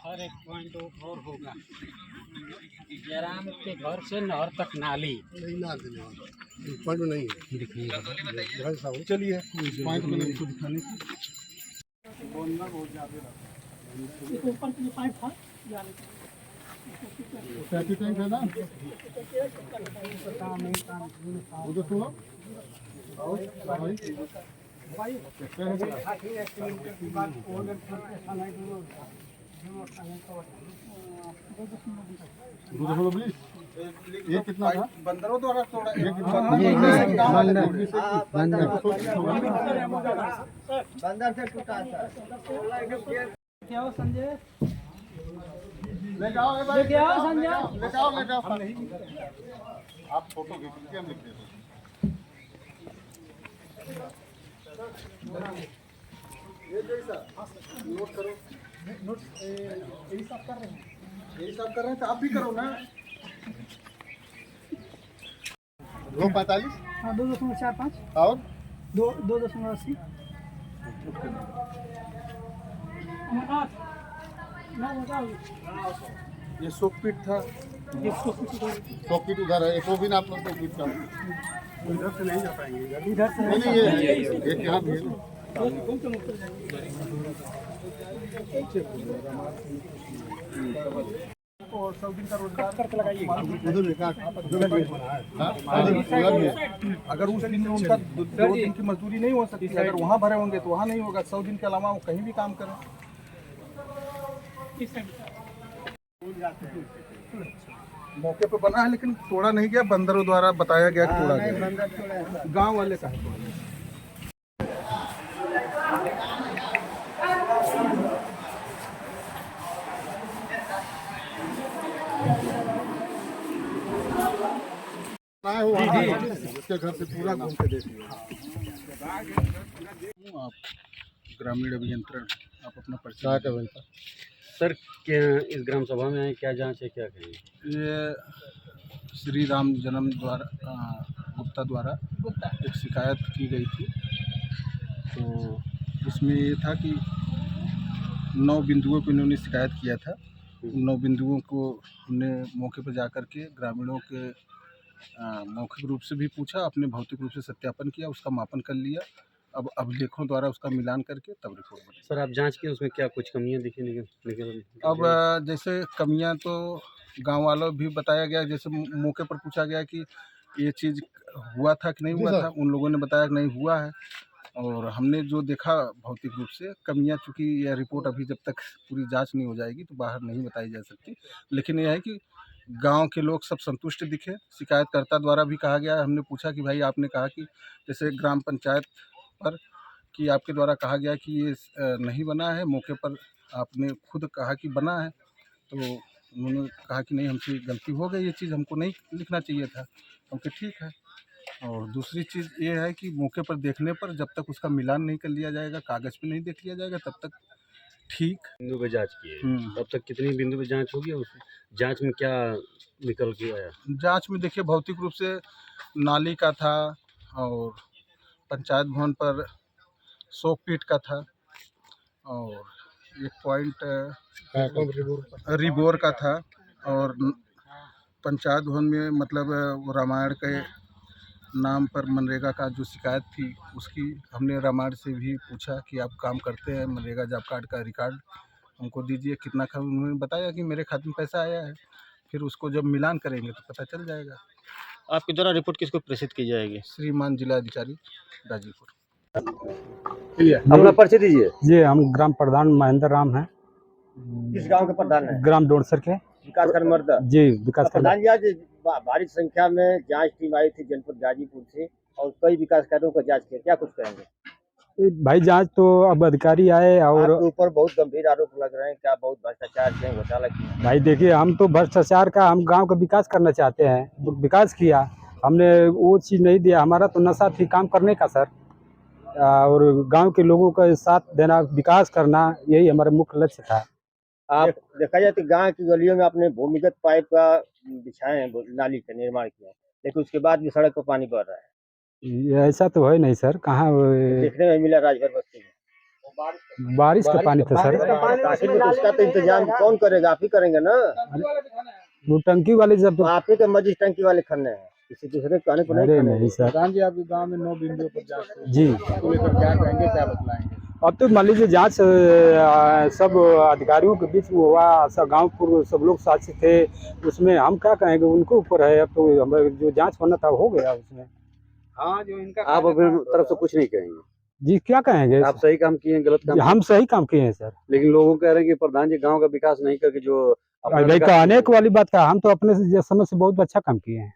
और एक पॉइंट और होगा, जयराम के घर से नहर तक नाली नहीं ना देने वाला पॉइंट नहीं है। चलिए पॉइंट में इसको दिखाने की बोलना बहुत ज़्यादा ऊपर के पाइप था टैंक है ना उधर सुनो भाई ये कितना था? बंदरों द्वारा तोड़ा बंदर से टूटा क्या संजय लेके आओ लेके आओ संजय लेके आओ हम नहीं आप फोटो खींच के हम लिख देते ये जैसा नोट करो नोट यही सब कर रहे हैं तो आप भी करो ना 245 हाँ 2.45 और 2.80 ये सोकपीट था सोकपीट उधर है एक वो भी ना आप लोग सोकपीट का इधर से नहीं जा पाएंगे इधर से नहीं ये एक यहाँ भी है और 100 दिन का रोजगार करके लगाइए अगर उस दिन में उनका 2 दिन की मजदूरी नहीं हो सकती, अगर वहाँ भरे होंगे तो वहाँ नहीं होगा। 100 दिन के अलावा वो कहीं भी काम करें। मौके पे बना है लेकिन तोड़ा नहीं गया, बंदरों द्वारा बताया गया कि तोड़ा गया। गांव वाले का है उसके घर से पूरा घूम के देखिए। आप ग्रामीण अभियंत्रण, आप अपना परिचय दें। सर क्या इस ग्राम सभा में आए, क्या जांच है, क्या कहेंगे? ये श्री राम जन्म द्वारा गुप्ता द्वारा एक शिकायत की गई थी, तो उसमें ये था कि 9 बिंदुओं पर इन्होंने शिकायत किया था। 9 बिंदुओं को हमने मौके पर जाकर के ग्रामीणों के मौखिक रूप से भी पूछा, अपने भौतिक रूप से सत्यापन किया, उसका मापन कर लिया। अब अभिलेखों द्वारा उसका मिलान करके तब रिपोर्ट बनी। सर आप जांच किए, उसमें क्या कुछ कमियां दिखी? अब जैसे कमियां तो गांव वालों भी बताया गया, जैसे मौके पर पूछा गया कि ये चीज़ हुआ था कि नहीं हुआ था, उन लोगों ने बताया कि नहीं हुआ है। और हमने जो देखा भौतिक रूप से कमियां, चूँकि यह रिपोर्ट अभी जब तक पूरी जांच नहीं हो जाएगी तो बाहर नहीं बताई जा सकती, लेकिन यह है कि गांव के लोग सब संतुष्ट दिखे। शिकायतकर्ता द्वारा भी कहा गया, हमने पूछा कि भाई आपने कहा कि जैसे ग्राम पंचायत पर कि आपके द्वारा कहा गया कि ये नहीं बना है, मौके पर आपने खुद कहा कि बना है, तो उन्होंने कहा कि नहीं हमसे गलती हो गई, ये चीज़ हमको नहीं लिखना चाहिए था। क्योंकि ठीक है। और दूसरी चीज़ ये है कि मौके पर देखने पर जब तक उसका मिलान नहीं कर लिया जाएगा, कागज़ पे नहीं देख लिया जाएगा, तब तक ठीक। बिंदु पे जांच की है, तब तक कितनी बिंदु पे जांच होगी? उस जांच में क्या निकल के आया? जांच में देखिए भौतिक रूप से नाली का था, और पंचायत भवन पर सोकपीट का था, और एक पॉइंट रिबोर का था, और पंचायत भवन में मतलब वो रामायण के नाम पर मनरेगा का जो शिकायत थी उसकी हमने रामायण से भी पूछा कि आप काम करते हैं, मनरेगा जॉब कार्ड का रिकॉर्ड हमको दीजिए, कितना खा। उन्होंने बताया कि मेरे खाते में पैसा आया है, फिर उसको जब मिलान करेंगे तो पता चल जाएगा। आपके द्वारा रिपोर्ट किसको प्रेषित की जाएगी? श्रीमान जिलाधिकारी गाजीपुर। अपना परिचय दीजिए। जी हम ग्राम प्रधान महेंद्र राम हैं। किस गांव के प्रधान है? ग्राम डोरसर के विकास खंड मर्दा। जी विकास प्रधान जी, आज भारी संख्या में जांच टीम आई थी जनपद गाजीपुर से और कई विकास कार्यों का जांच किया, क्या कुछ कहेंगे? भाई जांच तो अब अधिकारी आए और आपके ऊपर बहुत गंभीर आरोप लग रहे हैं, क्या बहुत भ्रष्टाचार किए, घोटाला किया? भाई देखिए हम तो भ्रष्टाचार का, हम गांव का विकास करना चाहते हैं, तो विकास किया हमने, वो चीज़ नहीं दिया। हमारा तो नशा थी काम करने का सर, और गांव के लोगों का साथ देना, विकास करना, यही हमारा मुख्य लक्ष्य था। आप देखा जाए तो गांव की गलियों में आपने भूमिगत पाइप का बिछाए हैं, नाली का निर्माण किया, लेकिन उसके बाद भी सड़क पर पानी बह रहा है। ऐसा तो है नहीं सर, कहाँ देखने में मिला राजभर बस्ती में। बारिश का पानी था सर। आखिर में उसका तो इंतजाम कौन करेगा? आप ही करेंगे ना। वो टंकी वाले जब आप ही के मर्जी टंकी वाले खन्ने हैं, किसी दूसरे के कहने को नहीं अरे खन्ने हैं। नहीं सर प्रधान जी, आपके गांव में 9 बिंदुओं पर जांच हुई। जी, इसको लेकर क्या कहेंगे, क्या बतलाएंगे? अब तो मान लीजिए जांच सब अधिकारियों के बीच में हुआ, सब गाँव पूर्व सब लोग साक्षी थे, उसमें हम क्या कहेंगे, उनके ऊपर है। अब तो हमें जो जांच होना था हो गया उसमें। हाँ, जो इनका आप अपनी तरफ से कुछ नहीं कहेंगे? जी क्या कहेंगे, आप सही काम किए हैं, गलत काम हम सही काम किए हैं सर। लेकिन लोगों कह रहे हैं कि प्रधान जी गांव का विकास नहीं करके जो अपना भाई विकास कहने को वाली बात का, हम तो अपने से समझ से बहुत अच्छा काम किए हैं।